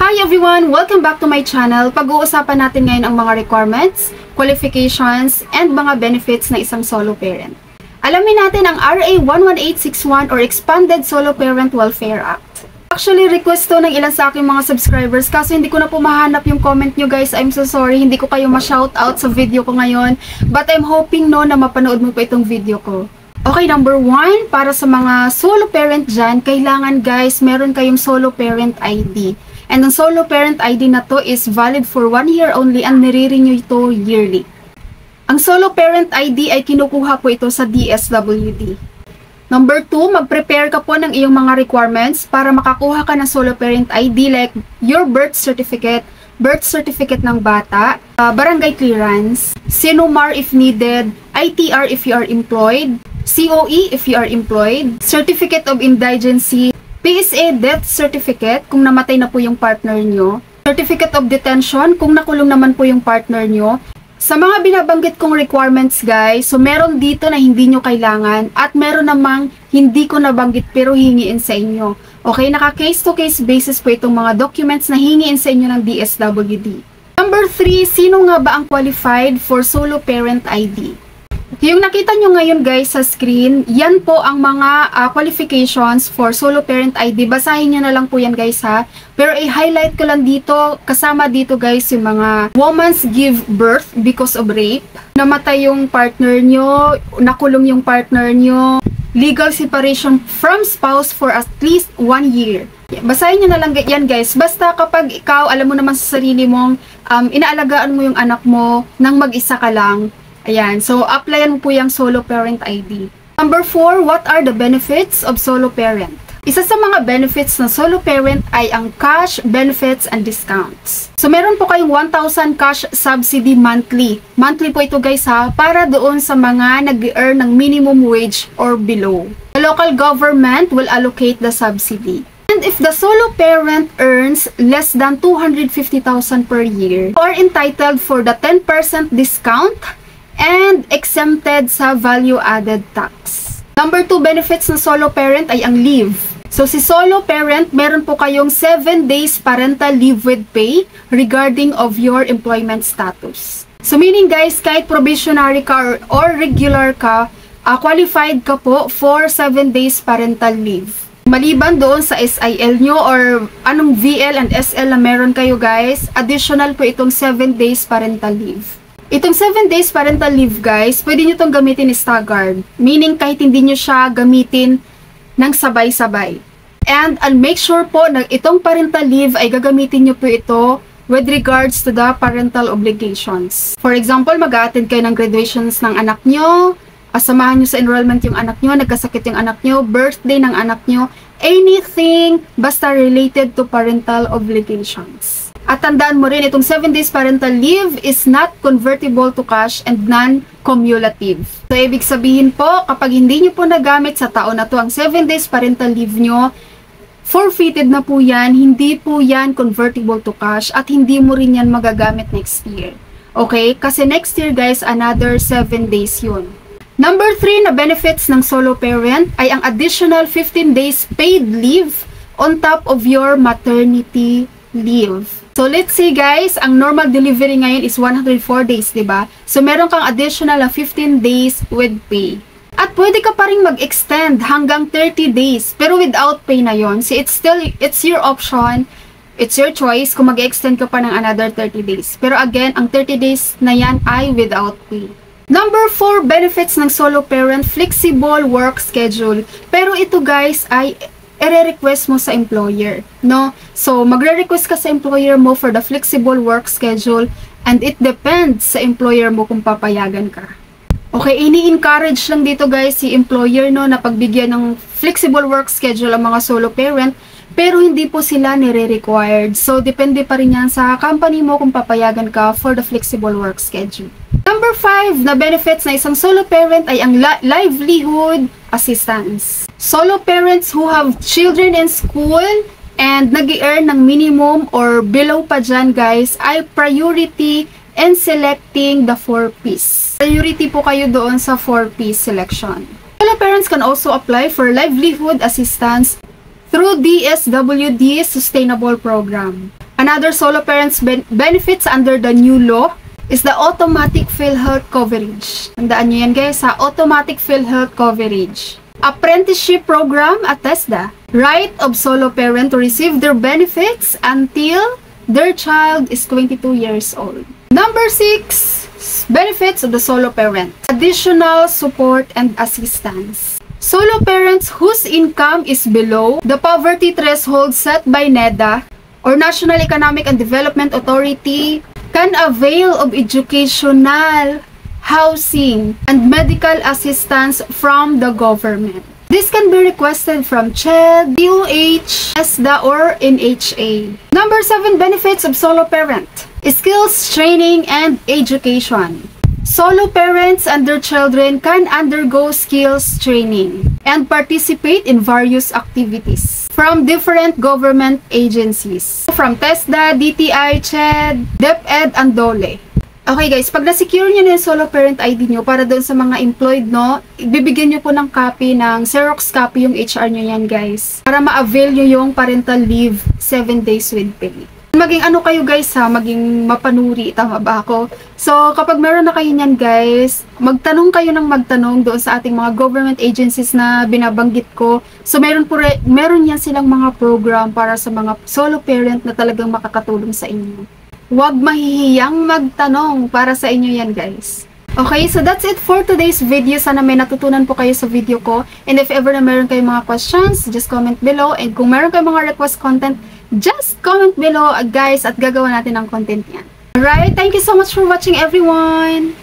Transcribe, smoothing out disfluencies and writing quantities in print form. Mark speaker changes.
Speaker 1: Hi everyone! Welcome back to my channel. Pag-uusapan natin ngayon ang mga requirements, qualifications, and mga benefits na isang solo parent. Alamin natin ang RA 11861 or Expanded Solo Parent Welfare Act. Actually, request to ng ilan sa aking mga subscribers kasi hindi ko na po mahanap yung comment nyo guys. I'm so sorry, hindi ko kayo ma-shoutout sa video ko ngayon. But I'm hoping na mapanood mo po itong video ko. Okay, number 1, para sa mga solo parent dyan, kailangan guys, meron kayong solo parent ID. And ang solo parent ID na to is valid for 1 year only and nire-renew ito yearly. Ang solo parent ID ay kinukuha po ito sa DSWD. Number 2, mag-prepare ka po ng iyong mga requirements para makakuha ka ng solo parent ID like your birth certificate ng bata, barangay clearance, SINUMAR if needed, ITR if you are employed, COE if you are employed, Certificate of Indigency, PSA death certificate kung namatay na po yung partner nyo, certificate of detention kung nakulong naman po yung partner nyo. Sa mga binabanggit kong requirements guys, so meron dito na hindi nyo kailangan at meron namang hindi ko nabanggit pero hingiin sa inyo. Okay, naka case to case basis po itong mga documents na hingiin sa inyo ng DSWD. Number 3, sino nga ba ang qualified for solo parent ID? Yung nakita nyo ngayon guys sa screen, yan po ang mga qualifications for solo parent ID. Basahin nyo na lang po yan guys ha. Pero i-highlight ko lang dito, kasama dito guys yung mga women's give birth because of rape, namatay yung partner nyo, nakulong yung partner nyo, legal separation from spouse for at least 1 year. Basahin nyo na lang yan guys. Basta kapag ikaw, alam mo naman sa sarili mong inaalagaan mo yung anak mo nang mag-isa ka lang. Ayan, so applyan mo po yung solo parent ID. Number 4, what are the benefits of solo parent? Isa sa mga benefits ng solo parent ay ang cash, benefits, and discounts. So meron po kayong 1,000 cash subsidy monthly. Monthly po ito guys ha, para doon sa mga nag-earn ng minimum wage or below. The local government will allocate the subsidy. And if the solo parent earns less than 250,000 per year, you are entitled for the 10% discount and exempted sa value-added tax. Number 2 benefits ng solo parent ay ang leave. So si solo parent, meron po kayong 7 days parental leave with pay regarding of your employment status. So meaning guys, kahit probationary ka or regular ka, qualified ka po for 7 days parental leave. Maliban doon sa SIL nyo or anong VL and SL na meron kayo guys, additional po itong 7 days parental leave. Itong 7 days parental leave guys, pwede nyo itong gamitin staggered. Meaning kahit hindi nyo siya gamitin ng sabay-sabay. And make sure po na itong parental leave ay gagamitin nyo po ito with regards to the parental obligations. For example, mag-a-attend kayo ng graduations ng anak nyo, samahan nyo sa enrollment yung anak nyo, nagkasakit yung anak nyo, birthday ng anak nyo, anything basta related to parental obligations. At tandaan mo rin, itong 7 days parental leave is not convertible to cash and non-cumulative. So, ibig sabihin po, kapag hindi nyo po nagamit sa taon na to ang 7 days parental leave nyo, forfeited na po yan, hindi po yan convertible to cash, at hindi mo rin yan magagamit next year. Okay? Kasi next year guys, another 7 days yun. Number 3 na benefits ng solo parent ay ang additional 15 days paid leave on top of your maternity leave. So, let's say guys, ang normal delivery ngayon is 104 days, diba? So, meron kang additional na 15 days with pay. At pwede ka pa rin mag-extend hanggang 30 days, pero without pay na yon. So, it's your option, it's your choice kung mag-extend ka pa ng another 30 days. Pero again, ang 30 days na yan ay without pay. Number 4, benefits ng solo parent, flexible work schedule. Pero ito guys ay i-request mo sa employer, no? So, magre-request ka sa employer mo for the flexible work schedule and it depends sa employer mo kung papayagan ka. Okay, ini-encourage lang dito guys si employer, no, na pagbigyan ng flexible work schedule ang mga solo parent, pero hindi po sila nire-required. So, depende pa rin yan sa company mo kung papayagan ka for the flexible work schedule. Number 5 na benefits na isang solo parent ay ang livelihood assistance. Solo parents who have children in school and nag-earn ng minimum or below pa dyan guys ay priority in selecting the 4Ps. Priority po kayo doon sa 4P selection. Solo parents can also apply for livelihood assistance through DSWD Sustainable Program. Another solo parents benefits under the new law is the automatic PhilHealth coverage. Tandaan nyo yan guys ha, automatic PhilHealth coverage. Apprenticeship program at TESDA. Right of solo parent to receive their benefits until their child is 22 years old. Number 6, benefits of the solo parent. Additional support and assistance. Solo parents whose income is below the poverty threshold set by NEDA or National Economic and Development Authority can avail of educational, housing, and medical assistance from the government. This can be requested from CHED, DOH, ESDA, or NHA. Number 7, benefits of solo parent. Skills training and education. Solo parents and their children can undergo skills training and participate in various activities from different government agencies. From TESDA, DTI, CHED, DepEd, and DOLE. Okay guys, pag na-secure nyo na yung solo parent ID nyo para doon sa mga employed, no, ibibigyan nyo po ng copy, ng Xerox copy yung HR nyo yan guys. Para ma-avail nyo yung parental leave 7 days with pay. Maging ano kayo guys ha, maging mapanuri, tama ba ako? So, kapag meron na kayo nyan guys, magtanong kayo ng magtanong doon sa ating mga government agencies na binabanggit ko. So, meron yan silang mga program para sa mga solo parent na talagang makakatulong sa inyo. Huwag mahihiyang magtanong para sa inyo yan guys. Okay, so that's it for today's video. Sana may natutunan po kayo sa video ko. And if ever na meron kayong mga questions, just comment below. And kung meron kayong mga request content, just comment below guys at gagawa natin ng content yan. Alright, thank you so much for watching everyone!